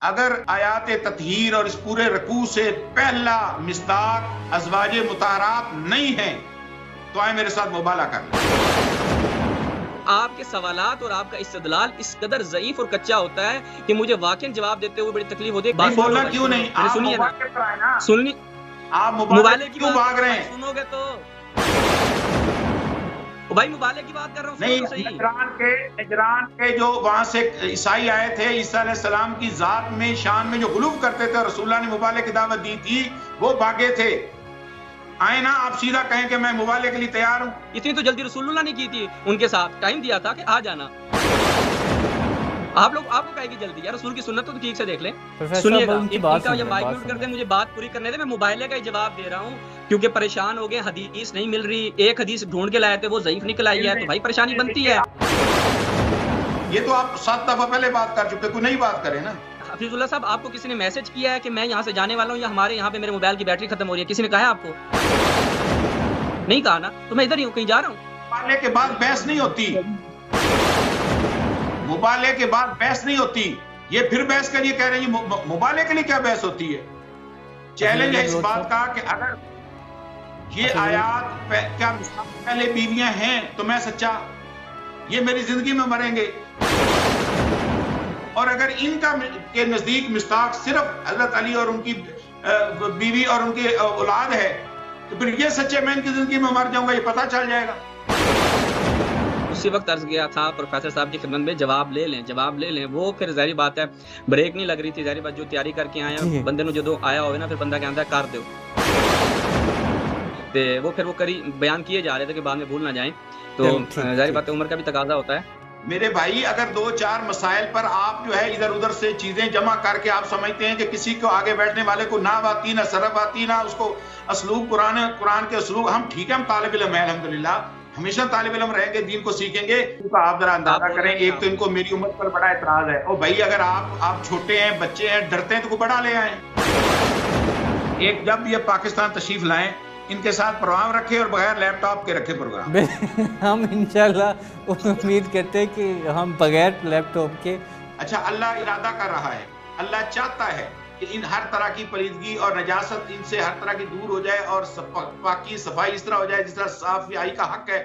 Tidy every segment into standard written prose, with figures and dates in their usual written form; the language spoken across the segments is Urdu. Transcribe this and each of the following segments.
اگر آیات تطہیر اور اس پورے رکوع سے پہلا مصداق ازواج مطہرات نہیں ہے تو آئے میرے ساتھ مبالغہ کر لیں۔ آپ کے سوالات اور آپ کا استدلال اس قدر ضعیف اور کچا ہوتا ہے کہ مجھے واقعی جواب دیتے ہوئے بڑی تکلیف ہوتی ہے۔ نہیں بولنا کیوں نہیں؟ آپ سنیے نا، مبالغے پر آئے نا، سنیے، آپ مبالغے مبالغے کی کیوں بھاگ رہے ہیں؟ سنو گے تو بھائی مبالغے کی بات کر رہا ہوں، نہیں، سنو تو صحیح۔ نجران کے جو وہاں سے عیسائی آئے تھے، عیسیٰ علیہ السلام کی ذات میں شان میں جو غلو کرتے تھے، رسول اللہ نے مبالغے کی دعوت دی تھی، وہ بھاگے تھے۔ آئے نا آپ سیدھا کہیں کہ میں مبالغے کے لیے تیار ہوں۔ اتنی تو جلدی رسول اللہ نے کی تھی، ان کے ساتھ ٹائم دیا تھا کہ آ جانا۔ آپ کو کہے گی جلدی، یار رسول کی سنت تو ٹھیک سے دیکھ لیں۔ سنیے گا، ان کا یہ مائک میوٹ کرتے ہیں، مجھے بات پوری کرنے دیں، میں مبالغے کا ہی جواب دے رہا ہوں کیونکہ پریشان ہو گئے، حدیث نہیں مل رہی، ایک حدیث ڈھونڈ کے لائے تھے وہ ضعیف نکل آئی ہے، تو بھائی پریشانی بنتی ہے۔ یہ تو آپ 7 دفعہ پہلے بات کر چکے، کوئی نئی بات کریں نا۔ حفیظ اللہ صاحب، آپ کو کسی نے میسج کیا ہے کہ میں یہاں سے جانے والا ہوں یا ہمارے یہاں پہ میرے موبائل کی بیٹری ختم ہو رہی ہے؟ کسی نے کہا آپ کو؟ نہیں کہا نا، تو میں ادھر ہی ہوں، کہیں جا رہا ہوں۔ مبالغے کے بعد بحث نہیں ہوتی، مبالغے کے بعد بحث نہیں ہوتی۔ یہ پھر بحث کے لیے کہہ رہے ہیں، مبالغے کے لیے کیا بحث ہوتی ہے؟ چیلنج ہے اس بات کا کہ اگر یہ آیات کیا پہلے بیویاں ہیں تو میں سچا، یہ میری زندگی میں مریں گے، اور اگر ان کا کے نزدیک مصداق صرف حضرت علی اور ان کی بیوی اور ان کے اولاد ہے تو پھر یہ سچے میں ان کی زندگی میں مر جاؤں گا، یہ پتہ چل جائے گا۔ اسی وقت عرض کیا تھا پروفیسر صاحب کی خدمت میں، جواب لے لیں، وہ پھر ظاہری بات ہے بریک نہیں لگ رہی تھی، ظاہری بات جو تیاری کر کے آیا بندے نے جدو آیا ہوئے نا، پھر بندہ کہتا ہے کر دو، وہ پھر وہ بیان کیے جا رہے تھے کہ بعد میں بھول نہ جائیں، تو ظاہری بات ہے عمر کا بھی تقاضا ہوتا ہے۔ میرے بھائی، اگر 2-4 مسائل پر آپ جو ہے ادھر ادھر سے چیزیں جمع کر کے آپ سمجھتے ہیں کہ کسی کو آگے بیٹھنے والے کو نہ آتی، نہ صرف آتی، نہ اس کو اسلوب قرآن کے اسلوب، ہم ٹھیک ہے، ہم طالب علم ہیں الحمدللہ، ہمیشہ طالب علم رہیں گے، دین کو سیکھیں گے، آپ ذرا اندازہ کریں۔ ایک تو ان کو میری عمر پر بڑا اعتراض ہے، اور بھائی اگر آپ چھوٹے ہیں، بچے ہیں، ڈرتے ہیں تو کوئی بڑا لے آئیں۔ ایک جب یہ پاکستان تشریف لائیں، ان کے ساتھ پروگرام رکھے اور بغیر لیپ ٹاپ کے رکھے پروگرام۔ ہم انشاءاللہ امید کرتے ہیں کہ ہم بغیر لیپ ٹاپ کے۔ اچھا، اللہ ارادہ کر رہا ہے، اللہ چاہتا ہے کہ ان ہر طرح کی پلیدگی اور نجاست ان سے ہر طرح کی دور ہو جائے، اور پاکی صفائی اس طرح ہو جائے جس طرح صفائی کا حق ہے۔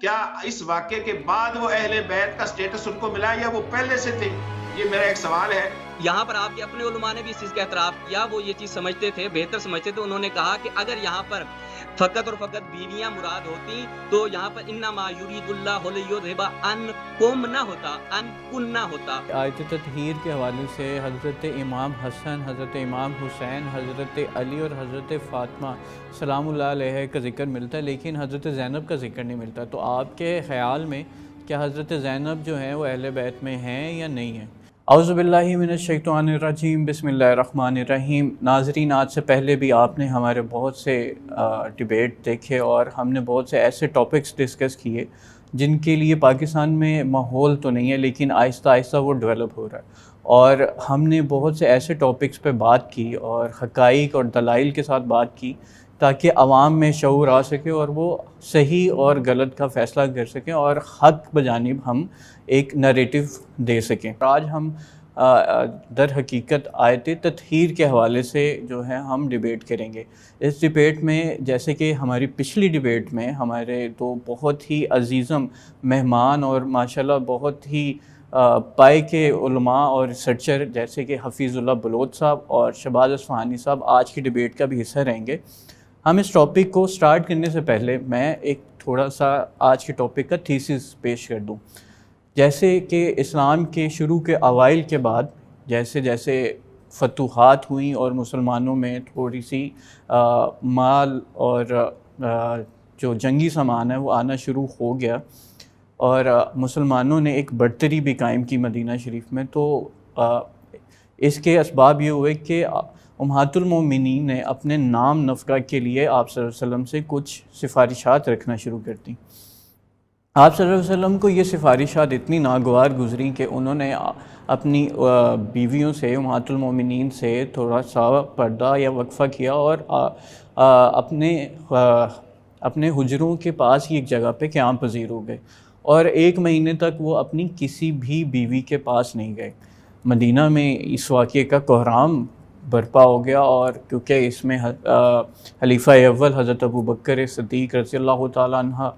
کیا اس واقعے کے بعد وہ اہل بیت کا سٹیٹس ان کو ملا یا وہ پہلے سے تھے؟ یہ میرا ایک سوال ہے۔ یہاں پر آپ کے اپنے علماء نے بھی اس چیز کا اعتراف کیا، وہ یہ چیز سمجھتے تھے، بہتر سمجھتے تھے، انہوں نے کہا کہ اگر یہاں پر فقط اور فقط بیویاں مراد ہوتی تو یہاں پر انما یرید اللہ لیذھب عنکم نہ ہوتا، عنکن نہ ہوتا۔ آیت تطہیر کے حوالے سے حضرت امام حسن، حضرت امام حسین، حضرت علی اور حضرت فاطمہ سلام اللہ علیہ کا ذکر ملتا ہے، لیکن حضرت زینب کا ذکر نہیں ملتا۔ تو آپ کے خیال میں کیا حضرت زینب جو ہیں وہ اہل بیت میں ہیں یا نہیں ہیں؟ اعوذ باللہ من الشیطان الرجیم، بسم اللہ الرحمن الرحیم۔ ناظرین، آج سے پہلے بھی آپ نے ہمارے بہت سے ڈیبیٹ دیکھے اور ہم نے بہت سے ایسے ٹاپکس ڈسکس کیے جن کے لیے پاکستان میں ماحول تو نہیں ہے، لیکن آہستہ آہستہ وہ ڈیولپ ہو رہا ہے، اور ہم نے بہت سے ایسے ٹاپکس پہ بات کی اور حقائق اور دلائل کے ساتھ بات کی تاکہ عوام میں شعور آ سکے اور وہ صحیح اور غلط کا فیصلہ کر سکیں اور حق بجانب ہم ایک نریٹو دے سکیں۔ آج ہم در حقیقت آیت تطہیر کے حوالے سے جو ہے ہم ڈیبیٹ کریں گے۔ اس ڈیبیٹ میں جیسے کہ ہماری پچھلی ڈیبیٹ میں ہمارے دو بہت ہی عزیزم مہمان اور ماشاءاللہ بہت ہی پائے کے علماء اور ریسرچر جیسے کہ حفیظ اللہ بلوچ صاحب اور شہباز اصفہانی صاحب آج کی ڈیبیٹ کا بھی حصہ رہیں گے۔ ہم اس ٹاپک کو سٹارٹ کرنے سے پہلے میں ایک تھوڑا سا آج کے ٹاپک کا تھیسس پیش کر دوں۔ جیسے کہ اسلام کے شروع کے اوائل کے بعد جیسے جیسے فتوحات ہوئیں اور مسلمانوں میں تھوڑی سی مال اور جو جنگی سامان ہے وہ آنا شروع ہو گیا، اور مسلمانوں نے ایک برتری بھی قائم کی مدینہ شریف میں، تو اس کے اسباب یہ ہوئے کہ امہات المومنین نے اپنے نام نفقہ کے لیے آپ صلی اللہ علیہ وسلم سے کچھ سفارشات رکھنا شروع کر دیں۔ آپ صلی اللہ علیہ وسلم کو یہ سفارشات اتنی ناگوار گزریں کہ انہوں نے اپنی بیویوں سے، امہات المومنین سے تھوڑا سا پردہ یا وقفہ کیا اور اپنے حجروں کے پاس ہی ایک جگہ پہ قیام پذیر ہو گئے، اور 1 مہینے تک وہ اپنی کسی بھی بیوی کے پاس نہیں گئے۔ مدینہ میں اس واقعے کا کوہرام برپا ہو گیا، اور کیونکہ اس میں خلیفہ اول حضرت ابو بکر صدیق رضی اللہ تعالیٰ عنہ،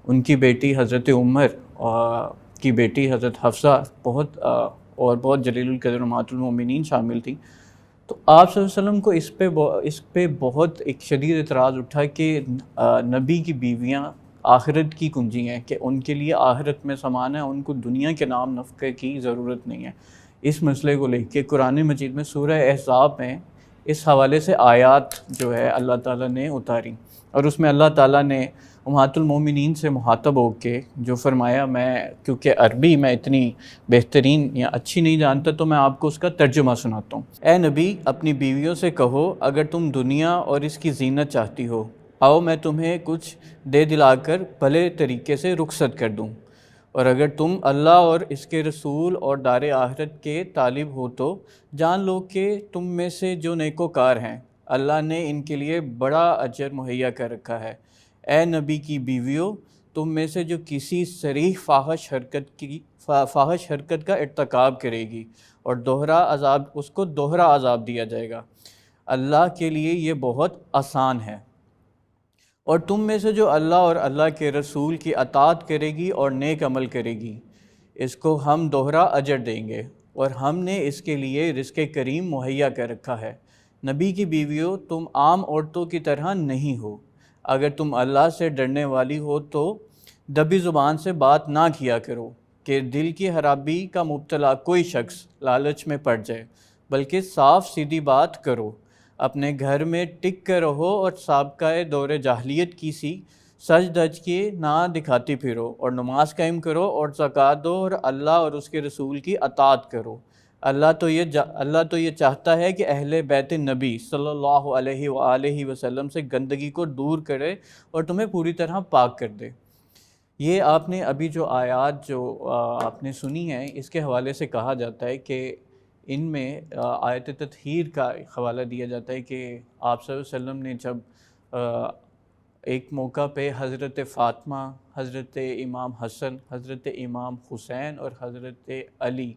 ان کی بیٹی حضرت عمر کی بیٹی حضرت حفصہ اور بہت جلیل القدر امہات المومنین شامل تھیں، تو آپ صلی اللہ علیہ وسلم کو اس پہ بہت ایک شدید اعتراض اٹھا کہ نبی کی بیویاں آخرت کی کنجی ہیں، کہ ان کے لیے آخرت میں سامان ہے، ان کو دنیا کے نام نفقے کی ضرورت نہیں ہے۔ اس مسئلے کو لے کے قرآن مجید میں سورہ احزاب میں اس حوالے سے آیات جو ہے اللہ تعالیٰ نے اتاری، اور اس میں اللہ تعالیٰ نے امہات المومنین سے مخاطب ہو کے جو فرمایا، کیونکہ عربی میں اتنی بہترین یا اچھی نہیں جانتا تو میں آپ کو اس کا ترجمہ سناتا ہوں۔ اے نبی، اپنی بیویوں سے کہو اگر تم دنیا اور اس کی زینت چاہتی ہو، آؤ میں تمہیں کچھ دے دلا کر بھلے طریقے سے رخصت کر دوں، اور اگر تم اللہ اور اس کے رسول اور دار آخرت کے طالب ہو تو جان لو کہ تم میں سے جو نیکوکار ہیں اللہ نے ان کے لیے بڑا اجر مہیا کر رکھا ہے۔ اے نبی کی بیویوں، تم میں سے جو کسی صریح فاحش حرکت کا ارتکاب کرے گی اور اس کو دوہرا عذاب دیا جائے گا، اللہ کے لیے یہ بہت آسان ہے۔ اور تم میں سے جو اللہ اور اللہ کے رسول کی اطاعت کرے گی اور نیک عمل کرے گی، اس کو ہم دوہرا اجر دیں گے، اور ہم نے اس کے لیے رزق کریم مہیا کر رکھا ہے۔ نبی کی بیویوں، تم عام عورتوں کی طرح نہیں ہو، اگر تم اللہ سے ڈرنے والی ہو تو دبی زبان سے بات نہ کیا کرو کہ دل کی خرابی کا مبتلا کوئی شخص لالچ میں پڑ جائے، بلکہ صاف سیدھی بات کرو، اپنے گھر میں ٹک کر رہو اور سابقہ دور جاہلیت کی سی سج دج کے نہ دکھاتی پھرو، اور نماز قائم کرو اور زکوٰۃ دو اور اللہ اور اس کے رسول کی اطاعت کرو۔ اللہ تو یہ چاہتا ہے کہ اہل بیت نبی صلی اللہ علیہ وآلہ وسلم سے گندگی کو دور کرے اور تمہیں پوری طرح پاک کر دے۔ یہ آپ نے ابھی جو آیات جو آپ نے سنی ہیں، اس کے حوالے سے کہا جاتا ہے کہ ان میں آیت تطہیر کا حوالہ دیا جاتا ہے کہ آپ صلی اللہ علیہ وسلم نے جب ایک موقع پہ حضرت فاطمہ، حضرت امام حسن، حضرت امام حسین اور حضرت علی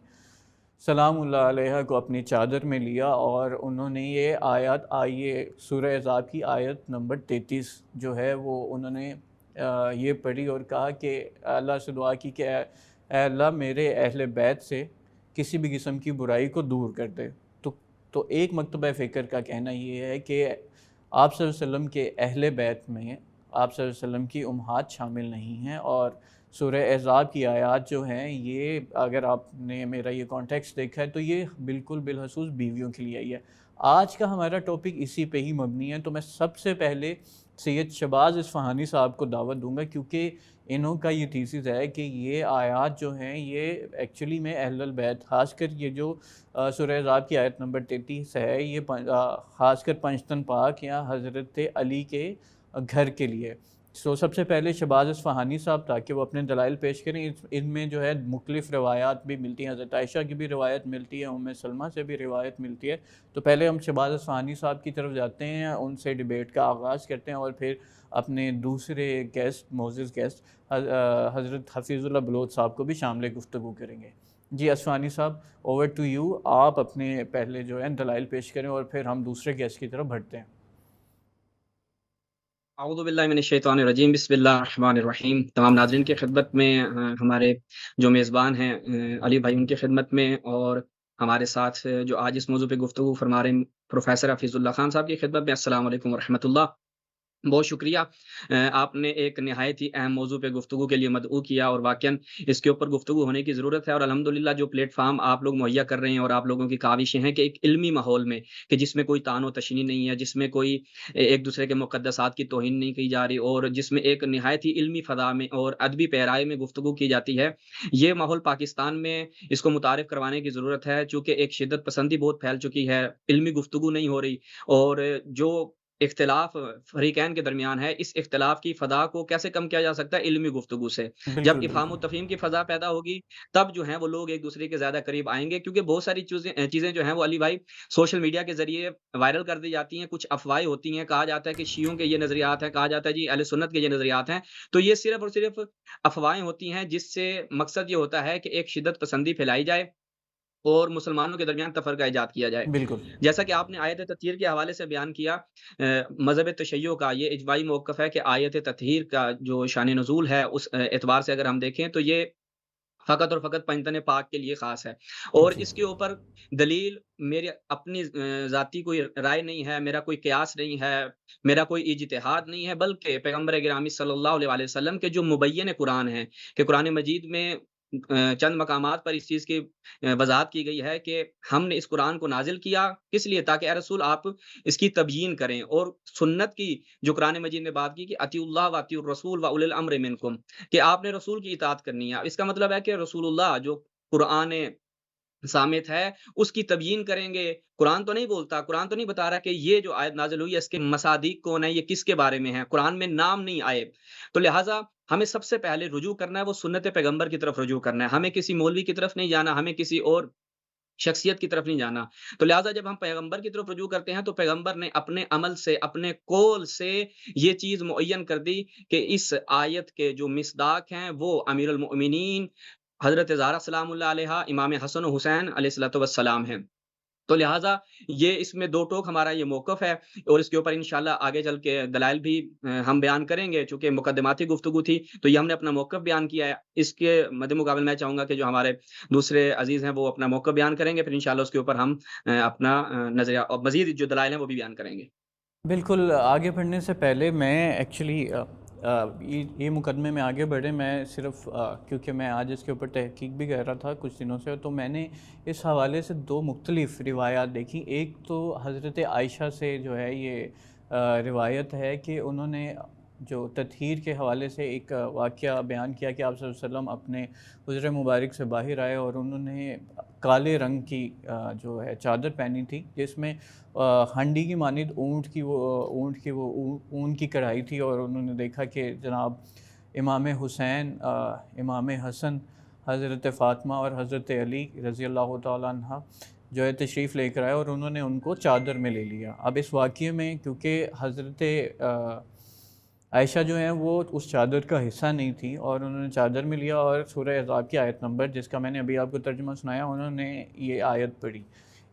سلام اللہ علیہ کو اپنی چادر میں لیا، اور انہوں نے یہ آیات آئیے سورہ احزاب کی آیت نمبر 33 جو ہے وہ انہوں نے یہ پڑھی اور کہا کہ اللہ سے دعا کی کہ اے اللہ میرے اہل بیت سے کسی بھی قسم کی برائی کو دور کر دے۔ تو ایک مکتبہ فکر کا کہنا یہ ہے کہ آپ صلی اللہ علیہ وسلم کے اہل بیت میں آپ صلی اللہ علیہ وسلم کی امہات شامل نہیں ہیں، اور سورہ احزاب کی آیات جو ہیں یہ اگر آپ نے میرا یہ کانٹیکسٹ دیکھا ہے تو یہ بالکل بالخصوص بیویوں کے لیے آئی ہے۔ آج کا ہمارا ٹاپک اسی پہ ہی مبنی ہے، تو میں سب سے پہلے سید شہباز اصفہانی صاحب کو دعوت دوں گا، کیونکہ انہوں کا یہ تھیسس ہے کہ یہ آیات جو ہیں یہ ایکچولی میں اہل البیت، خاص کر یہ جو سورہ احزاب کی آیت نمبر 33 ہے، یہ خاص کر پنجتن پاک یا حضرت علی کے گھر کے لیے۔ سب سے پہلے شہباز اصفہانی صاحب تاکہ وہ اپنے دلائل پیش کریں، ان میں جو ہے مختلف روایات بھی ملتی ہیں، حضرت عائشہ کی بھی روایت ملتی ہے، ام سلمہ سے بھی روایت ملتی ہے۔ تو پہلے ہم شہباز اصفہانی صاحب کی طرف جاتے ہیں، ان سے ڈیبیٹ کا آغاز کرتے ہیں، اور پھر اپنے دوسرے معزز گیسٹ حضرت حفیظ اللہ بلوچ صاحب کو بھی شامل گفتگو کریں گے۔ جی اصفہانی صاحب، اوور ٹو یو، آپ اپنے پہلے جو ہے دلائل پیش کریں اور پھر ہم دوسرے گیسٹ کی طرف بڑھتے ہیں۔ اعوذ باللہ من الشیطان الرجیم، بسم اللہ الرحمن الرحیم۔ تمام ناظرین کی خدمت میں ہمارے جو میزبان ہیں علی بھائی، ان کی خدمت میں، اور ہمارے ساتھ جو آج اس موضوع پہ گفتگو فرما رہے ہیں پروفیسر حفیظ اللہ خان صاحب کی خدمت میں، السلام علیکم ورحمۃ اللہ۔ بہت شکریہ، آپ نے ایک نہایت ہی اہم موضوع پہ گفتگو کے لیے مدعو کیا، اور واقعاً اس کے اوپر گفتگو ہونے کی ضرورت ہے، اور الحمدللہ جو پلیٹ فارم آپ لوگ مہیا کر رہے ہیں اور آپ لوگوں کی کاوشیں ہیں کہ ایک علمی ماحول میں، کہ جس میں کوئی طعن و تشنیع نہیں ہے، جس میں کوئی ایک دوسرے کے مقدسات کی توہین نہیں کی جا رہی، اور جس میں ایک نہایت ہی علمی فضا میں اور ادبی پیرائے میں گفتگو کی جاتی ہے، یہ ماحول پاکستان میں اس کو متعارف کروانے کی ضرورت ہے، چونکہ ایک شدت پسندی بہت پھیل چکی ہے، علمی گفتگو نہیں ہو رہی، اور جو اختلاف فریقین کے درمیان ہے، اس اختلاف کی فضا کو کیسے کم کیا جا سکتا ہے؟ علمی گفتگو سے۔ جب افہام و تفہیم کی فضا پیدا ہوگی تب جو ہیں وہ لوگ ایک دوسرے کے زیادہ قریب آئیں گے، کیونکہ بہت ساری چیزیں جو ہیں وہ علی بھائی سوشل میڈیا کے ذریعے وائرل کر دی جاتی ہیں، کچھ افواہیں ہوتی ہیں، کہا جاتا ہے کہ شیعوں کے یہ نظریات ہیں، کہا جاتا ہے جی اہل سنت کے یہ نظریات ہیں، تو یہ صرف اور صرف افواہیں ہوتی ہیں، جس سے مقصد یہ ہوتا ہے کہ ایک شدت پسندی پھیلائی جائے، اور مسلمانوں کے درمیان تفرقہ ایجاد کیا جائے۔ بالکل جیسا کہ آپ نے آیت تطہیر کے حوالے سے بیان کیا، مذہب تشیع کا یہ اجماعی موقف ہے کہ آیت تطہیر کا جو شان نزول ہے اس اعتبار سے اگر ہم دیکھیں تو یہ فقط اور فقط پنجتن پاک کے لیے خاص ہے، اور جی اس کے اوپر دلیل میری اپنی ذاتی کوئی رائے نہیں ہے، میرا کوئی قیاس نہیں ہے، میرا کوئی اجتہاد نہیں ہے، بلکہ پیغمبر گرامی صلی اللہ علیہ وسلم کے جو مبین قرآن ہے کہ قرآن مجید میں چند مقامات پر اس چیز کی وضاحت کی گئی ہے کہ ہم نے اس قرآن کو نازل کیا کس لیے، تاکہ اے رسول آپ اس کی تبیین کریں، اور سنت کی جو قرآن مجید میں بات کی کہ اطیعوا اللہ و اطیعوا الرسول و اولی الامر منکم، کہ آپ نے رسول کی اطاعت کرنی ہے۔ اس کا مطلب ہے کہ رسول اللہ جو قرآن سامت ہے اس کی تبیین کریں گے۔ قرآن تو نہیں بولتا، قرآن تو نہیں بتا رہا کہ یہ جو آیت نازل ہوئی ہے اس کے مصادیق کون ہے، یہ کس کے بارے میں ہے، قرآن میں نام نہیں آئے۔ تو لہٰذا ہمیں سب سے پہلے رجوع کرنا ہے وہ سنت پیغمبر کی طرف رجوع کرنا ہے، ہمیں کسی مولوی کی طرف نہیں جانا، ہمیں کسی اور شخصیت کی طرف نہیں جانا۔ تو لہٰذا جب ہم پیغمبر کی طرف رجوع کرتے ہیں تو پیغمبر نے اپنے عمل سے، اپنے قول سے یہ چیز معین کر دی کہ اس آیت کے جو مصداق ہیں وہ امیر المؤمنین حضرت زہرا سلام اللہ علیہا، امام حسن و حسین علیہ الصلوۃ والسلام ہیں۔ تو لہٰذا یہ اس میں دو ٹوک ہمارا یہ موقف ہے، اور اس کے اوپر انشاءاللہ آگے چل کے دلائل بھی ہم بیان کریں گے۔ چونکہ مقدماتی گفتگو تھی تو یہ ہم نے اپنا موقف بیان کیا ہے، اس کے مد مقابل میں چاہوں گا کہ جو ہمارے دوسرے عزیز ہیں وہ اپنا موقف بیان کریں گے، پھر انشاءاللہ اس کے اوپر ہم اپنا نظریہ اور مزید جو دلائل ہیں وہ بھی بیان کریں گے۔ بالکل، آگے بڑھنے سے پہلے میں ایکچولی یہ مقدمے میں آگے بڑھے، میں صرف کیونکہ میں آج اس کے اوپر تحقیق بھی کر رہا تھا کچھ دنوں سے، تو میں نے اس حوالے سے دو مختلف روایات دیکھی۔ ایک تو حضرت عائشہ سے جو ہے یہ روایت ہے کہ انہوں نے جو تطہیر کے حوالے سے ایک واقعہ بیان کیا کہ آپ صلی اللہ علیہ وسلم اپنے حجرہ مبارک سے باہر آئے اور انہوں نے کالے رنگ کی جو ہے چادر پہنی تھی، جس میں ہنڈی کی مانند اونٹ کی وہ اون کی کڑھائی تھی، اور انہوں نے دیکھا کہ جناب امام حسین، امام حسن، حضرت فاطمہ اور حضرت علی رضی اللہ تعالیٰ عنہ جو ہے تشریف لے کر آئے، اور انہوں نے ان کو چادر میں لے لیا۔ اب اس واقعے میں کیونکہ حضرت عائشہ جو ہیں وہ اس چادر کا حصہ نہیں تھی، اور انہوں نے چادر میں لیا، اور سورہ احزاب کی آیت نمبر جس کا میں نے ابھی آپ کو ترجمہ سنایا، انہوں نے یہ آیت پڑھی۔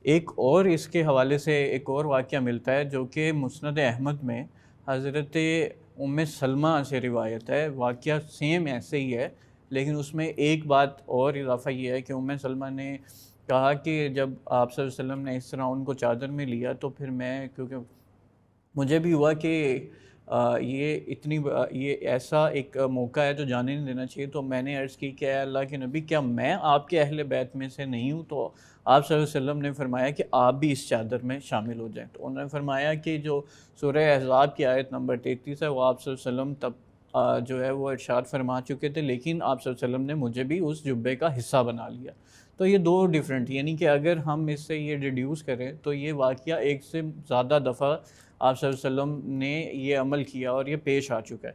ایک اور اس کے حوالے سے ایک اور واقعہ ملتا ہے جو کہ مسند احمد میں حضرت ام سلمہ سے روایت ہے، واقعہ سیم ایسے ہی ہے، لیکن اس میں ایک بات اور اضافہ یہ ہے کہ ام سلمہ نے کہا کہ جب آپ صلی اللہ علیہ وسلم نے اس طرح ان کو چادر میں لیا تو پھر میں، کیونکہ مجھے بھی ہوا کہ یہ ایسا ایک موقع ہے جو جانے نہیں دینا چاہیے، تو میں نے عرض کی کہ اے اللہ کے نبی، کیا میں آپ کے اہل بیت میں سے نہیں ہوں؟ تو آپ صلی اللہ علیہ وسلم نے فرمایا کہ آپ بھی اس چادر میں شامل ہو جائیں۔ تو انہوں نے فرمایا کہ جو سورہ احزاب کی آیت نمبر 33 ہے وہ آپ صلی اللہ علیہ وسلم تب جو ہے وہ ارشاد فرما چکے تھے، لیکن آپ صلی اللہ علیہ وسلم نے مجھے بھی اس جبے کا حصہ بنا لیا۔ تو یہ دو ڈیفرنٹ، یعنی کہ اگر ہم اس سے یہ ریڈیوس کریں تو یہ واقعہ ایک سے زیادہ دفعہ آپ صلی اللہ علیہ وسلم نے یہ عمل کیا اور یہ پیش آ چکا ہے۔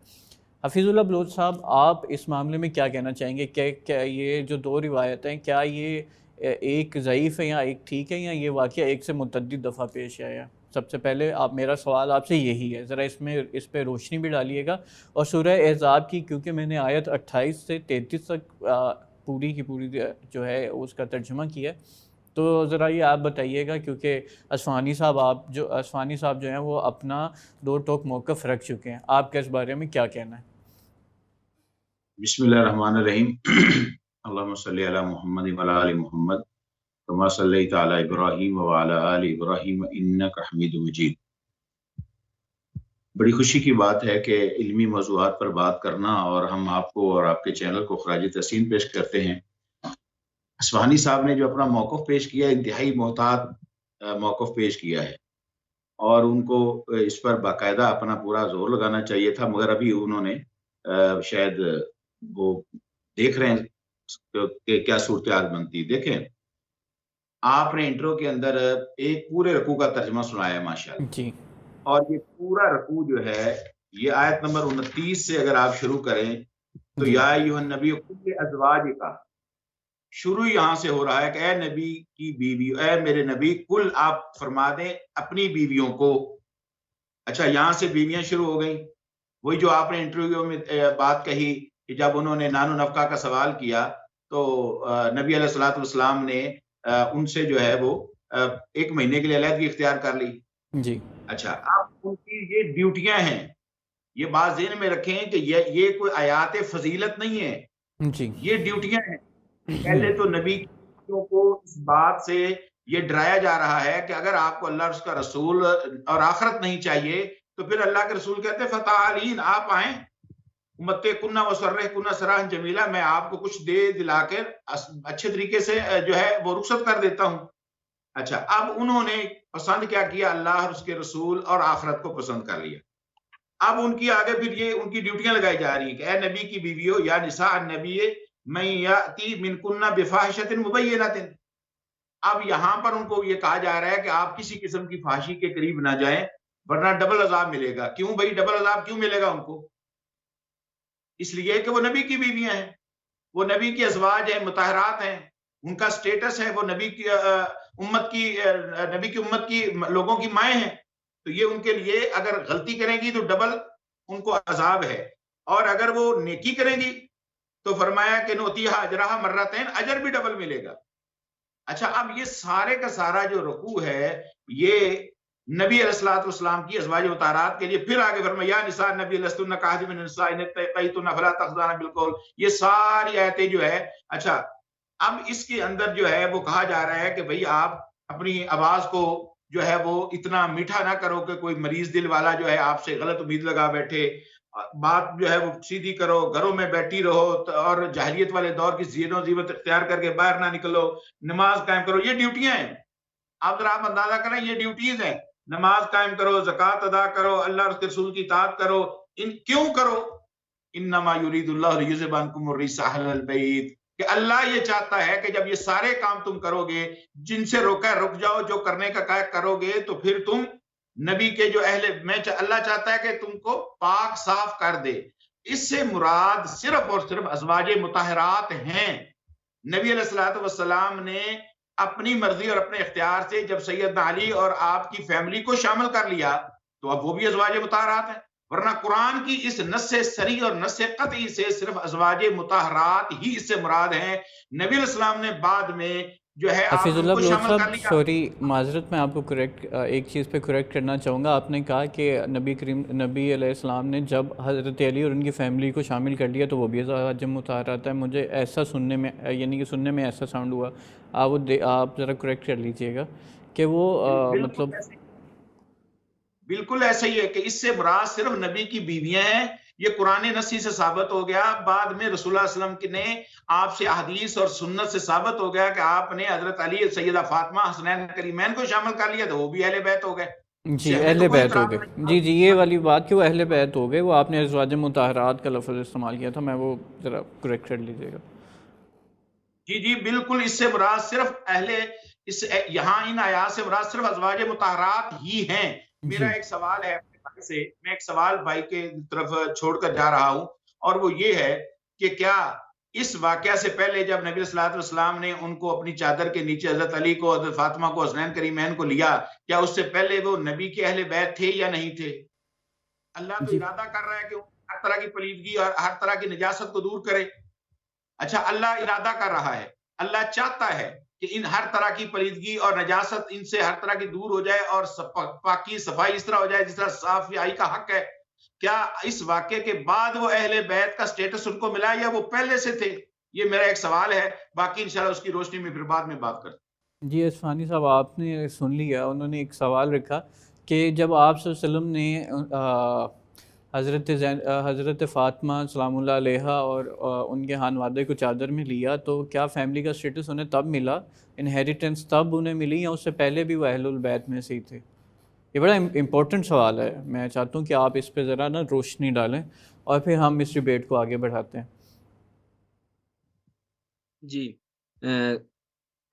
حفیظ اللہ بلوچ صاحب، آپ اس معاملے میں کیا کہنا چاہیں گے؟ کیا یہ جو دو روایتیں، کیا یہ ایک ضعیف ہے یا ایک ٹھیک ہے، یا یہ واقعہ ایک سے متعدد دفعہ پیش آیا؟ سب سے پہلے میرا سوال آپ سے یہی ہے، ذرا اس پہ روشنی بھی ڈالیے گا، اور سورہ احزاب کی کیونکہ میں نے آیت 28 سے 33 تک پوری کی پوری جو ہے اس کا ترجمہ کیا ہے، تو ذرا یہ آپ بتائیے گا، کیونکہ اصفہانی صاحب جو ہیں وہ اپنا دو ٹوک موقف رکھ چکے ہیں، آپ کا اس بارے میں کیا کہنا ہے؟ بسم اللہ الرحمن الرحیم، اللہم صلی علی محمد وعلی آل محمد کما صلیت علی ابراہیم وعلی آل ابراہیم انک حمید مجید۔ بڑی خوشی کی بات ہے کہ علمی موضوعات پر بات کرنا، اور ہم آپ کو اور آپ کے چینل کو خراج تحسین پیش کرتے ہیں۔ اصفہانی صاحب نے جو اپنا موقف پیش کیا، انتہائی محتاط موقف پیش کیا ہے، اور ان کو اس پر باقاعدہ اپنا پورا زور لگانا چاہیے تھا، مگر ابھی انہوں نے شاید وہ دیکھ رہے ہیں کہ کیا صورتحال بنتی۔ دیکھیں، آپ نے انٹرو کے اندر ایک پورے رکوع کا ترجمہ سنایا ہے ماشاءاللہ جی، اور یہ پورا رکوع جو ہے یہ آیت نمبر 29 سے اگر آپ شروع کریں تو یا ایھا النبی قل ازواجک، شروع یہاں سے ہو رہا ہے کہ اے نبی کی بیوی، اے میرے نبی، کل آپ فرما دیں اپنی بیویوں کو۔ اچھا، یہاں سے بیویاں شروع ہو گئیں، وہی جو آپ نے انٹرویو میں بات کہی کہ جب انہوں نے نان و نفقہ کا سوال کیا تو نبی علیہ الصلوۃ والسلام نے ان سے جو ہے وہ 1 مہینے کے لیے علیحدگی اختیار کر لی. جی اچھا اب ان کی یہ ڈیوٹیاں ہیں، یہ بات ذہن میں رکھیں کہ یہ کوئی آیات فضیلت نہیں ہے، جی یہ ڈیوٹیاں ہیں. پہلے تو نبی کو اس بات سے یہ ڈرایا جا رہا ہے کہ اگر آپ کو اللہ اور اس کا رسول اور آخرت نہیں چاہیے تو پھر اللہ کے رسول کہتے ہیں فتعالین، آپ آئیں، امت کنہ وسرح کنہ سراحا جمیلہ، میں آپ کو کچھ دے دلا کر اچھے طریقے سے جو ہے وہ رخصت کر دیتا ہوں. اچھا اب انہوں نے پسند کیا کیا؟ اللہ اور اس کے رسول اور آخرت کو پسند کر لیا. اب ان کی آگے پھر یہ ان کی ڈیوٹیاں لگائی جا رہی ہیں کہ اے نبی کی بیویوں یا نساء النبی من یاتی منکن بفاحشۃ مبینۃ. اب یہاں پر ان کو یہ کہا جا رہا ہے کہ آپ کسی قسم کی فحاشی کے قریب نہ جائیں ورنہ ڈبل عذاب ملے گا. کیوں بھائی ڈبل عذاب کیوں ملے گا ان کو؟ اس لیے کہ وہ نبی کی بیویاں ہیں، وہ نبی کی ازواج ہیں، مطہرات ہیں، ان کا سٹیٹس ہے، وہ نبی کی امت کی لوگوں کی مائیں ہیں. تو یہ ان کے لیے اگر غلطی کریں گی تو ڈبل ان کو عذاب ہے، اور اگر وہ نیکی کریں گی تو فرمایا کہ نوتیہا اجرہا مرتین، اجر بھی ڈبل ملے گا. اچھا اب یہ سارے کا سارا جو رکوع ہے یہ نبی علیہ الصلوۃ والسلام کی ازواج مطہرات کے لیے. پھر آگے فرمایا یا نساء النبی لستن کاحد من النساء ان اتقیتن فلا تخضعن بالقول. یہ ساری آیتیں جو ہے، اچھا اب اس کے اندر جو ہے وہ کہا جا رہا ہے کہ بھئی آپ اپنی آواز کو جو ہے وہ اتنا میٹھا نہ کرو کہ کوئی مریض دل والا جو ہے آپ سے غلط امید لگا بیٹھے. بات جو ہے وہ سیدھی کرو، گھروں میں بیٹھی رہو اور جاہلیت والے دور کی زین و زیبت اختیار کر کے باہر نہ نکلو، نماز قائم کرو. یہ ڈیوٹیاں ہیں. اب ذرا آپ اندازہ کریں یہ ڈیوٹیز ہیں. نماز قائم کرو، زکوٰۃ ادا کرو، اللہ اور اس کے رسول کی اطاعت کرو. کیوں کرو؟ انما یرید اللہ لیذھب عنکم الرجس اہل البیت، کہ اللہ یہ چاہتا ہے کہ جب یہ سارے کام تم کرو گے، جن سے روکا رک جاؤ، جو کرنے کا کہا کرو گے، تو پھر تم نبی کے جو اللہ چاہتا ہے کہ تم کو پاک صاف کر دے. اس سے مراد صرف اور صرف ازواج مطہرات ہیں. نبی علیہ الصلوۃ والسلام نے اپنی مرضی اور اپنے اختیار سے جب سیدنا علی اور آپ کی فیملی کو شامل کر لیا تو اب وہ بھی ازواج مطہرات ہیں. ورنہ قرآن کی اس نص صریح اور نص قطعی سے صرف ازواج مطہرات ہی اس سے مراد ہیں. نبی علیہ السلام نے بعد میں جو ہے حفیظ اللہ کو بلوچ شامل کر صاحب، لیا. سوری معذرت، میں آپ کو ایک چیز پہ کریکٹ کرنا چاہوں گا. آپ نے کہا کہ نبی علیہ السلام نے جب حضرت علی اور ان کی فیملی کو شامل کر لیا تو وہ بھی ازواج مطہرات ہے. مجھے ایسا سننے میں، یعنی کہ سننے میں ایسا ساؤنڈ ہوا. آپ ذرا کریکٹ کر لیجئے گا کہ وہ مطلب بالکل ایسا ہی ہے کہ اس سے مراد صرف نبی کی بیویاں ہیں. یہ قرآن نصی سے ثابت ہو گیا. بعد میں رسول اللہ علیہ وسلم نے آپ سے احادیث اور سنت سے ثابت ہو گیا کہ آپ نے حضرت علی، سیدہ فاطمہ، حسنین کریمین کو شامل کر لیا تو وہ بھی اہل بیت ہو گئے. جی اہل بیت ہو گئے. جی یہ والی بات کہ وہ اہل بیت ہو گئے، وہ آپ نے ازواج مطہرات کا لفظ استعمال کیا تھا، میں وہ ذرا کریکٹ کر لیجیے گا. جی بالکل، اس سے مراد صرف یہاں ان آیات سے مراد صرف ازواج مطہرات ہی ہیں. میرا ایک سوال ہے اپنے بھائی سے، میں ایک سوال بھائی کے طرف چھوڑ کر جا رہا ہوں، اور وہ یہ ہے کہ کیا اس واقعہ سے پہلے جب نبی صلی اللہ علیہ وسلم نے ان کو اپنی چادر کے نیچے حضرت علی کو، حضرت فاطمہ کو، حسنین کریمین کو لیا، کیا اس سے پہلے وہ نبی کے اہل بیت تھے یا نہیں تھے؟ اللہ تو ارادہ کر رہا ہے کہ ہر طرح کی پلیدگی اور ہر طرح کی نجاست کو دور کرے. اچھا اللہ ارادہ کر رہا ہے، اللہ چاہتا ہے کہ ان ہر طرح کی پلیدگی اور نجاست ان سے ہر طرح کی دور ہو جائے اور پاکی صفائی اس طرح ہو جائے جس طرح صافائی کا حق ہے. کیا اس واقعے کے بعد وہ اہل بیت کا سٹیٹس ان کو ملا یا وہ پہلے سے تھے؟ یہ میرا ایک سوال ہے، باقی انشاءاللہ اس کی روشنی میں پھر بعد میں بات کرتے ہیں. جی اصفہانی صاحب، آپ نے سن لیا. انہوں نے ایک سوال رکھا کہ جب آپ صلی اللہ علیہ وسلم نے حضرت فاطمہ سلام اللہ علیہ اور ان کے خانوادے کو چادر میں لیا تو کیا فیملی کا سٹیٹس انہیں تب ملا، انہیریٹنس تب انہیں ملی، یا اس سے پہلے بھی وہ اہل البیت میں سے ہی تھے؟ یہ بڑا امپورٹنٹ سوال ہے. میں چاہتا ہوں کہ آپ اس پہ ذرا نا روشنی ڈالیں اور پھر ہم اس ڈیبیٹ کو آگے بڑھاتے ہیں. جی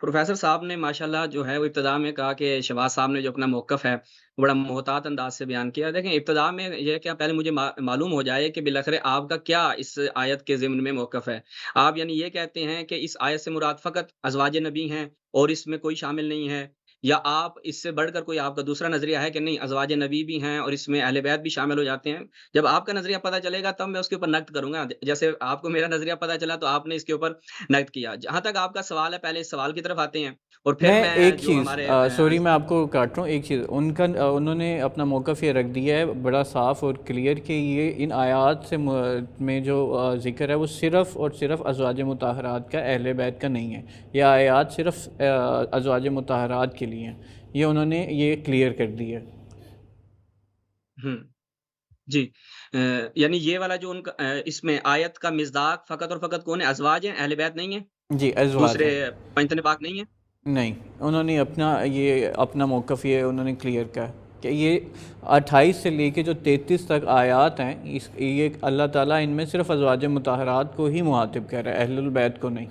پروفیسر صاحب نے ماشاءاللہ جو ہے وہ ابتدا میں کہا کہ شہباز صاحب نے جو اپنا موقف ہے وہ بڑا محتاط انداز سے بیان کیا. دیکھیں ابتدا میں یہ کہ پہلے مجھے معلوم ہو جائے کہ بالآخر آپ کا کیا اس آیت کے ضمن میں موقف ہے. آپ یعنی یہ کہتے ہیں کہ اس آیت سے مراد فقط ازواج نبی ہیں اور اس میں کوئی شامل نہیں ہے، یا آپ اس سے بڑھ کر کوئی آپ کا دوسرا نظریہ ہے کہ نہیں ازواج نبی بھی ہیں اور اس میں اہل بیت بھی شامل ہو جاتے ہیں؟ جب آپ کا نظریہ پتہ چلے گا تب میں اس کے اوپر نقد کروں گا، جیسے آپ کو میرا نظریہ پتہ چلا تو آپ نے اس کے اوپر نقد کیا۔ جہاں تک آپ کا سوال ہے، پہلے اس سوال کی طرف آتے ہیں اور پھر میں میں ایک جو چیز ہمارے سوری میں آپ کو کاٹ رہا ہوں، ایک چیز انہوں نے اپنا موقف یہ رکھ دیا ہے بڑا صاف اور کلیئر کہ یہ ان آیات سے میں جو ذکر ہے وہ صرف اور صرف ازواج مطہرات کا، اہل بیت کا نہیں ہے۔ یہ آیات صرف ازواج مطہرات کے لیے ہیں، یہ انہوں نے یہ کلیئر کر دیا ہے۔ ہوں جی یعنی یہ والا جو ان کا اس میں آیت کا مصداق فقط اور فقط کون ہے؟ ازواج ہیں، اہل بیت نہیں ہیں، جی ازواج دوسرے ہیں، پنجتن پاک نہیں ہیں۔ نہیں، انہوں نے اپنا موقف یہ انہوں نے کلیئر کیا کہ یہ 28 سے لے کے جو 33 تک آیات ہیں یہ اللہ تعالیٰ ان میں صرف ازواج مطہرات کو ہی مخاطب کر رہا ہے، اہل البیت کو نہیں۔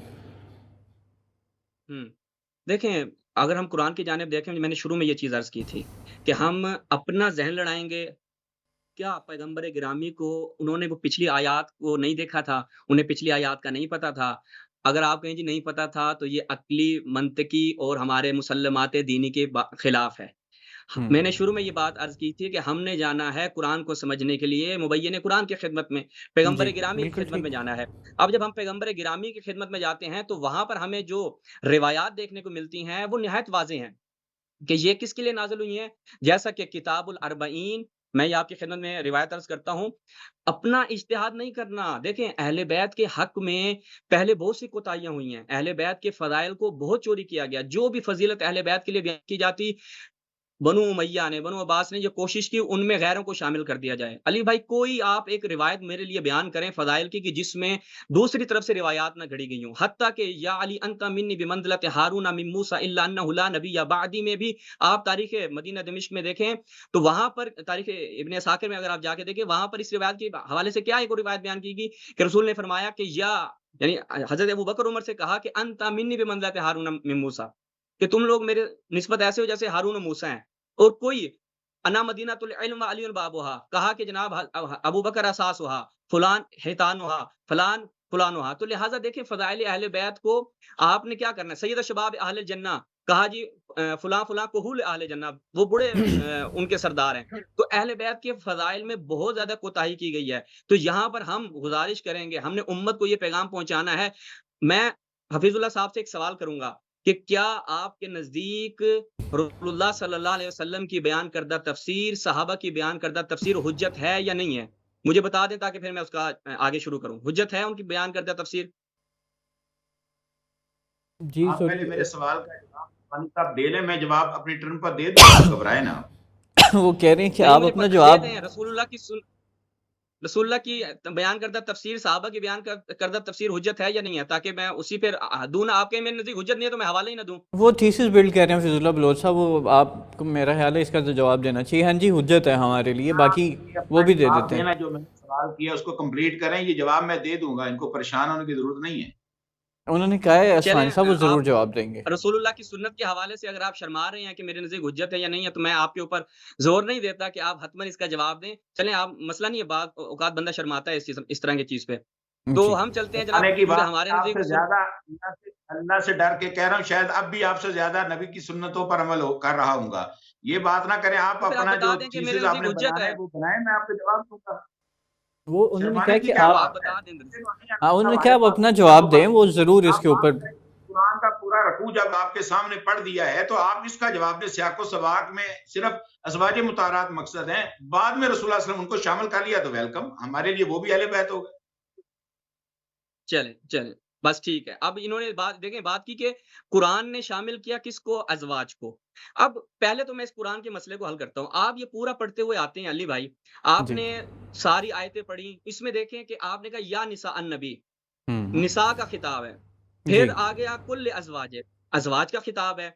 دیکھیں اگر ہم قرآن کی جانب دیکھیں، میں نے شروع میں یہ چیز عرض کی تھی کہ ہم اپنا ذہن لڑائیں گے۔ کیا پیغمبر گرامی کو انہوں نے وہ پچھلی آیات کو نہیں دیکھا تھا؟ انہیں پچھلی آیات کا نہیں پتا تھا؟ اگر آپ کہیں جی نہیں پتا تھا تو یہ عقلی، منطقی اور ہمارے مسلمات دینی کے خلاف ہے۔ میں نے شروع میں یہ بات عرض کی تھی کہ ہم نے جانا ہے قرآن کو سمجھنے کے لیے مبین قرآن کی خدمت میں، پیغمبر جی گرامی کی بالکل خدمت ٹھیک۔ میں جانا ہے۔ اب جب ہم پیغمبر گرامی کی خدمت میں جاتے ہیں تو وہاں پر ہمیں جو روایات دیکھنے کو ملتی ہیں وہ نہایت واضح ہیں کہ یہ کس کے لیے نازل ہوئی ہیں۔ جیسا کہ کتاب الاربعین، میں یہ آپ کی خدمت میں روایت عرض کرتا ہوں، اپنا اجتہاد نہیں کرنا۔ دیکھیں اہل بیت کے حق میں پہلے بہت سی کوتاہیاں ہوئی ہیں، اہل بیت کے فضائل کو بہت چوری کیا گیا۔ جو بھی فضیلت اہل بیت کے لیے بیان کی جاتی، بنو امیہ نے، بنو عباس نے یہ کوشش کی ان میں غیروں کو شامل کر دیا جائے۔ علی بھائی کوئی آپ ایک روایت میرے لیے بیان کریں فضائل کی کہ جس میں دوسری طرف سے روایات نہ گھڑی گئی ہوں، حتیٰ کہ یا علی انت منی بمنزلۃ ہارون من موسیٰ الا انہ لا نبی بعدی میں بھی آپ تاریخ مدینہ دمشق میں دیکھیں تو وہاں پر تاریخ ابن عساکر میں اگر آپ جا کے دیکھیں وہاں پر اس روایت کے حوالے سے کیا ایک روایت بیان کی گئی کہ رسول نے فرمایا کہ یعنی حضرت ابو بکر عمر سے کہا کہ انت منی بمنزلۃ ہارون من موسیٰ، کہ تم لوگ میرے نسبت ایسے ہو جیسے ہارون و موسیٰ ہیں۔ اور کوئی انا مدینہ العلم و علی بابوہا، کہا کہ جناب ابو بکر اساس ہوا، فلان حیتان ہوا، فلان فلان ہوا۔ تو لہٰذا دیکھیں فضائل اہل بیت کو آپ نے کیا کرنا ہے؟ سید شباب اہل الجنہ، کہا جی فلاں فلاں کہول اہل جنہ، وہ بڑے ان کے سردار ہیں۔ تو اہل بیت کے فضائل میں بہت زیادہ کوتاہی کی گئی ہے۔ تو یہاں پر ہم گزارش کریں گے، ہم نے امت کو یہ پیغام پہنچانا ہے۔ میں حفیظ اللہ صاحب سے ایک سوال کروں گا کہ کیا آپ کے نزدیک رسول اللہ صلی اللہ علیہ وسلم کی بیان کردہ تفسیر، صحابہ کی بیان کردہ تفسیر حجت ہے یا نہیں ہے؟ مجھے بتا دیں تاکہ پھر میں اس کا آگے شروع کروں۔ حجت ہے ان کی بیان کردہ تفسیر؟ جی آپ پہلے سوری میرے سوال کا جواب صاحب دے لیں، میں جواب اپنی ٹرن پر دے دوں گا، گھبرائے نا۔ وہ کہہ رہے ہیں کہ نہیں آپ مجھے اپنا دے جواب دیں رسول اللہ کی بیان کردہ تفسیر، صحابہ کی بیان کردہ تفسیر حجت ہے یا نہیں ہے، تاکہ میں اسی پھر دوں نہ۔ آپ کے میرے نزدیک حجت نہیں ہے تو میں حوالہ ہی نہ دوں۔ وہ تھیسس بلڈ کر رہے ہیں فضل اللہ بلوچ صاحب، وہ آپ کو میرا خیال ہے اس کا تو جواب دینا چاہیے۔ ہاں جی حجت ہے ہمارے لیے، باقی وہ بھی دے آپ دیتے ہیں۔ دینا جو میں نے سوال کیا اس کو کمپلیٹ کریں، یہ جواب میں دے دوں گا، ان کو پریشان ہونے کی ضرورت نہیں ہے۔ انہوں نے کہا ہے چلیں اسفانی صاحب وہ ضرور آپ جواب دیں گے۔ رسول اللہ کی سنت کے حوالے سے اگر آپ شرما رہے ہیں کہ میرے نزدیک حجت ہے یا نہیں ہے تو میں آپ کے اوپر زور نہیں دیتا کہ آپ حتماً اس کا جواب دیں۔ چلیں آپ مسئلہ نہیں ہے، بعض اوقات بندہ شرماتا ہے اس طرح کی چیز پہ۔ تو جی ہم چلتے ہیں جناب آنے کی کیونکہ بات ہمارے آپ نزدیک سے زیادہ اللہ سے ڈر کے کہہ رہا ہوں، شاید اب بھی آپ سے زیادہ نبی کی سنتوں پر عمل کر رہا ہوں گا۔ یہ بات نہ کریں، آپ پھر آپ اپنا بتا جو دیں کہ میرے چیزیں آپ نزدیک نے حجت بنانا ہے، ہے وہ بنائیں، میں آپ کو جواب دوں گا۔ وہ انہوں نے کہا شرمانے کی کہ کیا تو آپ آپ بات ہے؟ بتا دیں دراصل۔ ہاں انہوں نے کہا آپ اپنا جواب دیں، وہ ضرور اس کے اوپر۔ قرآن کا پورا رکوع جب آپ کے سامنے پڑھ دیا ہے تو آپ اس کا جواب دیں۔ سیاق و سباق میں صرف ازواج مطہرات مقصد ہیں، بعد میں رسول اللہ صلی اللہ علیہ وسلم ان کو شامل کر لیا تو ویلکم، ہمارے لیے وہ بھی اہل بیت ہو گئے۔ چلیں بس ٹھیک ہے۔ اب انہوں نے بات کی کہ قرآن نے شامل کیا کس کو؟ ازواج کو۔ اب پہلے تو میں اس قرآن کے مسئلے کو حل کرتا ہوں۔ آپ یہ پورا پڑھتے ہوئے آتے ہیں علی بھائی، آپ جی نے ساری آیتیں پڑھی، اس میں دیکھیں کہ آپ نے کہا یا نساء النبی، نساء کا خطاب ہے، پھر جی آگے کل ازواج، ازواج کا خطاب ہے،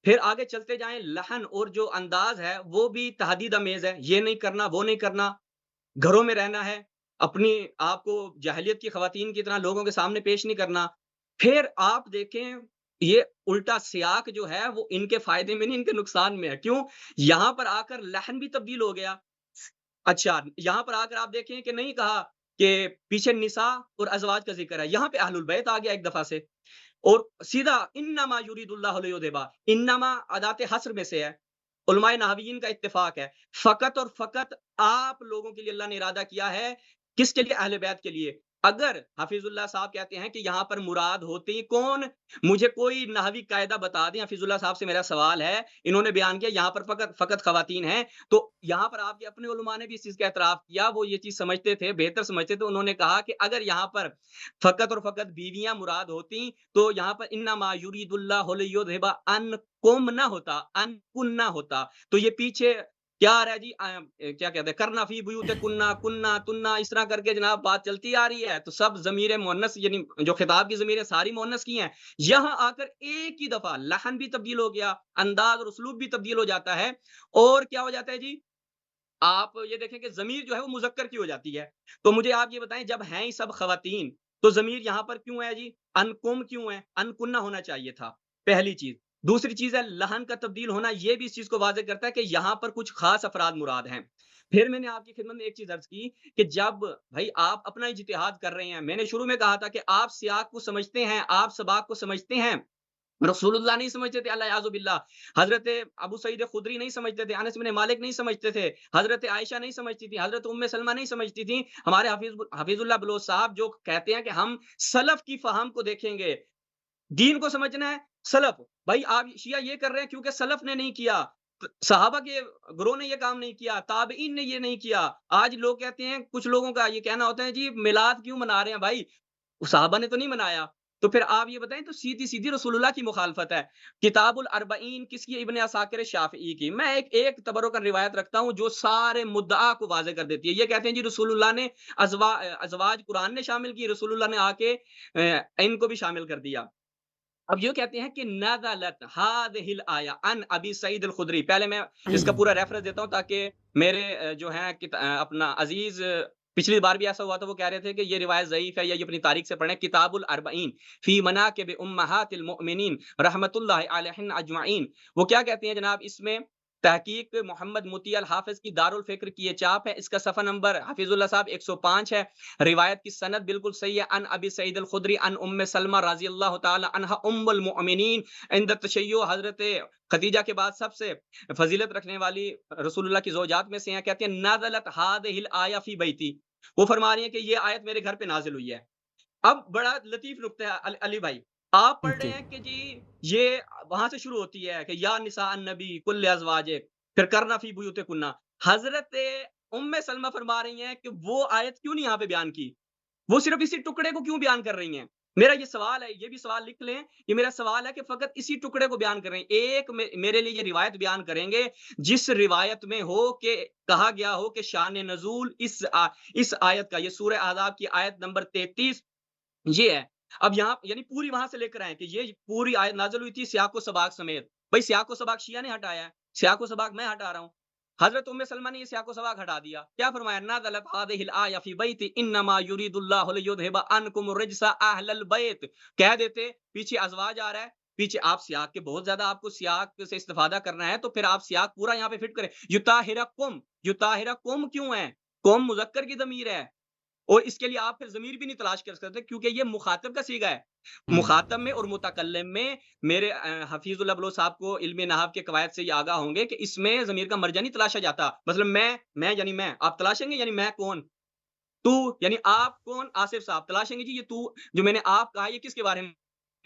پھر آگے چلتے جائیں لحن اور جو انداز ہے وہ بھی تحدید امیز ہے، یہ نہیں کرنا وہ نہیں کرنا، گھروں میں رہنا ہے، اپنی آپ کو جاہلیت کی خواتین کی طرح لوگوں کے سامنے پیش نہیں کرنا۔ پھر آپ دیکھیں یہ الٹا سیاق جو ہے وہ ان کے فائدے میں نہیں، ان کے نقصان میں ہے۔ کیوں؟ یہاں پر آ کر لحن بھی تبدیل ہو گیا۔ اچھا یہاں پر آ کر آپ دیکھیں کہ نہیں کہا کہ پیچھے نساء اور ازواج کا ذکر ہے، یہاں پہ اہل البیت آ گیا ایک دفعہ سے۔ اور سیدھا انما یریداللہ لیذھب، انما ادات حصر میں سے ہے، علماء نحویین کا اتفاق ہے، فقط اور فقط آپ لوگوں کے لیے اللہ نے ارادہ کیا ہے، کس کے لیے؟ اہل بیت کے لیے۔ اگر حفیظ اللہ صاحب کہتے ہیں کہ یہاں پر مراد ہوتے ہیں کون، مجھے کوئی نحوی قاعدہ بتا دیں، حفیظ اللہ صاحب سے میرا سوال ہے، انہوں نے بیان کیا یہاں پر فقط خواتین ہیں، تو یہاں پر آپ کے اپنے علماء نے بھی اس چیز کا اعتراف کیا، وہ یہ چیز سمجھتے تھے، بہتر سمجھتے تھے، انہوں نے کہا کہ اگر یہاں پر فقط اور فقط بیویاں مراد ہوتی تو یہاں پر انما یرید اللہ لیذھب عنکم نہ ہوتا، انکن نہ ہوتا، تو یہ پیچھے کیا آ رہا ہے جی، کیا کہتے ہیں، کرنا فی بیوت کننا کننا تننا، اس طرح کر کے جناب بات چلتی آ رہی ہے، تو سب ضمیر مؤنث یعنی جو خطاب کی ضمیریں ساری مؤنث کی ہیں، یہاں آ کر ایک ہی دفعہ لحن بھی تبدیل ہو گیا، انداز اور اسلوب بھی تبدیل ہو جاتا ہے، اور کیا ہو جاتا ہے جی، آپ یہ دیکھیں کہ ضمیر جو ہے وہ مذکر کی ہو جاتی ہے۔ تو مجھے آپ یہ بتائیں جب ہیں ہی سب خواتین تو ضمیر یہاں پر کیوں ہے جی؟ انکم کیوں ہے؟ انکنہ ہونا چاہیے تھا، پہلی چیز۔ دوسری چیز ہے لحن کا تبدیل ہونا، یہ بھی اس چیز کو واضح کرتا ہے کہ یہاں پر کچھ خاص افراد مراد ہیں۔ پھر میں نے آپ کی خدمت میں ایک چیز عرض کی کہ جب بھائی آپ اپنا اجتہاد کر رہے ہیں، میں نے شروع میں کہا تھا کہ آپ سیاق کو سمجھتے ہیں، آپ سباق کو سمجھتے ہیں، رسول اللہ نہیں سمجھتے تھے، اللہ اعوذ باللہ، حضرت ابو سعید خدری نہیں سمجھتے تھے، انس بن مالک نہیں سمجھتے تھے، حضرت عائشہ نہیں سمجھتی تھی، حضرت ام سلمہ نہیں سمجھتی تھی، ہمارے حفیظ اللہ بلوچ صاحب جو کہتے ہیں کہ ہم سلف کی فہم کو دیکھیں گے، دین کو سمجھنا ہے سلف، بھائی آپ شیعہ یہ کر رہے ہیں کیونکہ سلف نے نہیں کیا، صحابہ کے گروہ نے یہ کام نہیں کیا، تابعین نے یہ نہیں کیا۔ آج لوگ کہتے ہیں، کچھ لوگوں کا یہ کہنا ہوتا ہے جی میلاد کیوں منا رہے ہیں، بھائی صحابہ نے تو نہیں منایا، تو پھر آپ یہ بتائیں، تو سیدھی سیدھی رسول اللہ کی مخالفت ہے۔ کتاب الاربعین کس کی؟ ابن عساکر شافعی کی۔ میں ایک تبرک روایت رکھتا ہوں جو سارے مدعا کو واضح کر دیتی ہے۔ یہ کہتے ہیں جی رسول اللہ نے ازواج قرآن نے شامل کی، رسول اللہ نے آ کے ان کو بھی شامل کر دیا۔ اب یہ کہتے ہیں کہ نزلت هذه الآیہ عن ابی سعید الخدری، پہلے میں اس کا پورا ریفرنس دیتا ہوں تاکہ میرے جو ہیں اپنا عزیز، پچھلی بار بھی ایسا ہوا تھا، وہ کہہ رہے تھے کہ یہ روایت ضعیف ہے یا یہ اپنی تاریخ سے پڑھیں، کتاب الاربعین فی مناقب امہات المؤمنین رحمۃ اللہ علیہن اجمعین۔ وہ کیا کہتے ہیں جناب، اس میں تحقیق محمد مطیع الحافظ کی دارالفکر کی یہ چاپ ہے، اس کا صفحہ نمبر حفیظ اللہ صاحب 105 ہے، روایت کی سند بالکل صحیح ہے، ان ابی سعید الخدری ان ام سلمہ رضی اللہ تعالی عنہا ام المؤمنین عند تشیع، حضرت خدیجہ کے بعد سب سے فضیلت رکھنے والی رسول اللہ کی زوجات میں سے ہیں، کہتے ہیں نازلت هذه الآیہ فی بیتی، وہ فرما رہی ہیں کہ یہ آیت میرے گھر پہ نازل ہوئی ہے۔ اب بڑا لطیف نقطہ ہے علی بھائی، آپ پڑھ رہے جی ہیں کہ جی یہ وہاں سے شروع ہوتی ہے کہ یا نساء النبی کل ازواجک، پھر کرنا فی بیوتکن، حضرت ام سلمہ فرما رہی ہیں کہ وہ آیت کیوں نہیں یہاں پہ بیان کی، وہ صرف اسی ٹکڑے کو کیوں بیان کر رہی ہیں؟ میرا یہ سوال ہے، یہ بھی سوال لکھ لیں، یہ میرا سوال ہے کہ فقط اسی ٹکڑے کو بیان کر رہے ہیں، ایک میرے لیے یہ روایت بیان کریں گے جس روایت میں ہو کہ کہا گیا ہو کہ شان نزول اس آیت کا، یہ سورہ احزاب کی آیت نمبر 33 یہ ہے۔ اب یہاں یعنی پوری وہاں سے لے کر آئے کہ یہ پوری آیت نازل ہوئی تھی سیاق و سباق سمیت، بھائی سیاق و سباق شیعہ نے ہٹایا ہے، سیاق و سباق میں ہٹا رہا ہوں، حضرت ام سلمہ نے یہ سیاق و سباق ہٹا دیا، کیا فرمایا، نازلت هذه الآیہ فی بیت انما یرید اللہ لیذھب عنکم الرجس اہل البیت، کہہ دیتے پیچھے ازواج آ رہا ہے، پیچھے آپ سیاق کے بہت زیادہ آپ کو سیاق سے استفادہ کرنا ہے، تو پھر آپ سیاق پورا یہاں پہ فٹ کریں، یطہرکم کیوں ہے؟ قوم مذکر کی ضمیر ہے، اور اس کے لیے آپ پھر ضمیر بھی نہیں تلاش کر سکتے کیونکہ یہ مخاطب کا صیغہ ہے۔ مخاطب میں اور متکلم میں میرے حفیظ اللہ بلوچ صاحب کو علم نحو کے قواعد سے یہ آگاہ ہوں گے کہ اس میں ضمیر کا مرجع نہیں تلاشا جاتا، مثلا میں یعنی میں، آپ تلاشیں گے یعنی میں کون، تو یعنی آپ کون، آصف صاحب تلاشیں گے جی یہ تو جو میں نے آپ کہا یہ کس کے بارے میں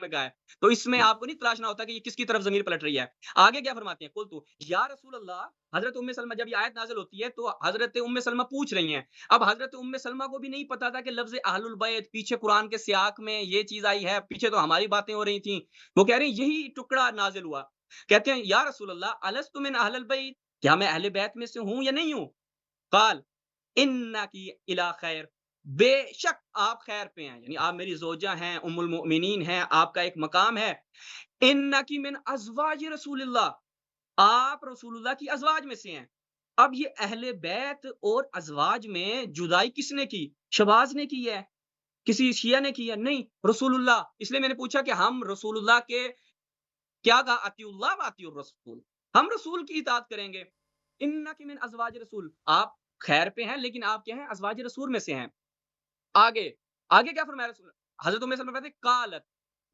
کہا ہے، تو اس میں آپ کو نہیں تلاشنا ہوتا کہ یہ کس کی طرف ضمیر پلٹ رہی ہے۔ آگے کیا فرماتے ہیں، قلت یا رسول اللہ، حضرت ام سلمہ جب یہ آیت نازل ہوتی ہے تو حضرت ام سلمہ پوچھ رہی ہیں، اب حضرت ام سلمہ کو بھی نہیں پتا تھا کہ لفظ اہل البیت پیچھے قرآن کے سیاق میں یہ چیز آئی ہے، پیچھے تو ہماری باتیں ہو رہی تھیں، وہ کہہ رہے ہیں یہی ٹکڑا نازل ہوا، کہتے ہیں یا رسول اللہ الست من اہل البیت، کیا میں اہل بیت میں سے ہوں یا نہیں ہوں؟ قال انکی الی خیر، بے شک آپ خیر پہ ہیں، یعنی آپ میری زوجہ ہیں، ام المؤمنین ہیں، آپ کا ایک مقام ہے، انکی من ازواج رسول اللہ، آپ رسول اللہ کی ازواج میں سے ہیں۔ اب یہ اہل بیت اور ازواج میں جدائی کس نے کی؟ شباز نے کی ہے، کسی شیعہ نے کی ہے؟ نہیں، رسول اللہ، اس لیے میں نے پوچھا کہ ہم رسول اللہ کے کیا کہا، اطیع اللہ و اطیع الرسول، ہم رسول کی اطاعت کریں گے، انکی من ازواج رسول، آپ خیر پہ ہیں لیکن آپ کیا ہیں، ازواج رسول میں سے ہیں۔ آگے کیا فرمایا رسول، حضرت ام سلمہ کہتے ہیں قالت،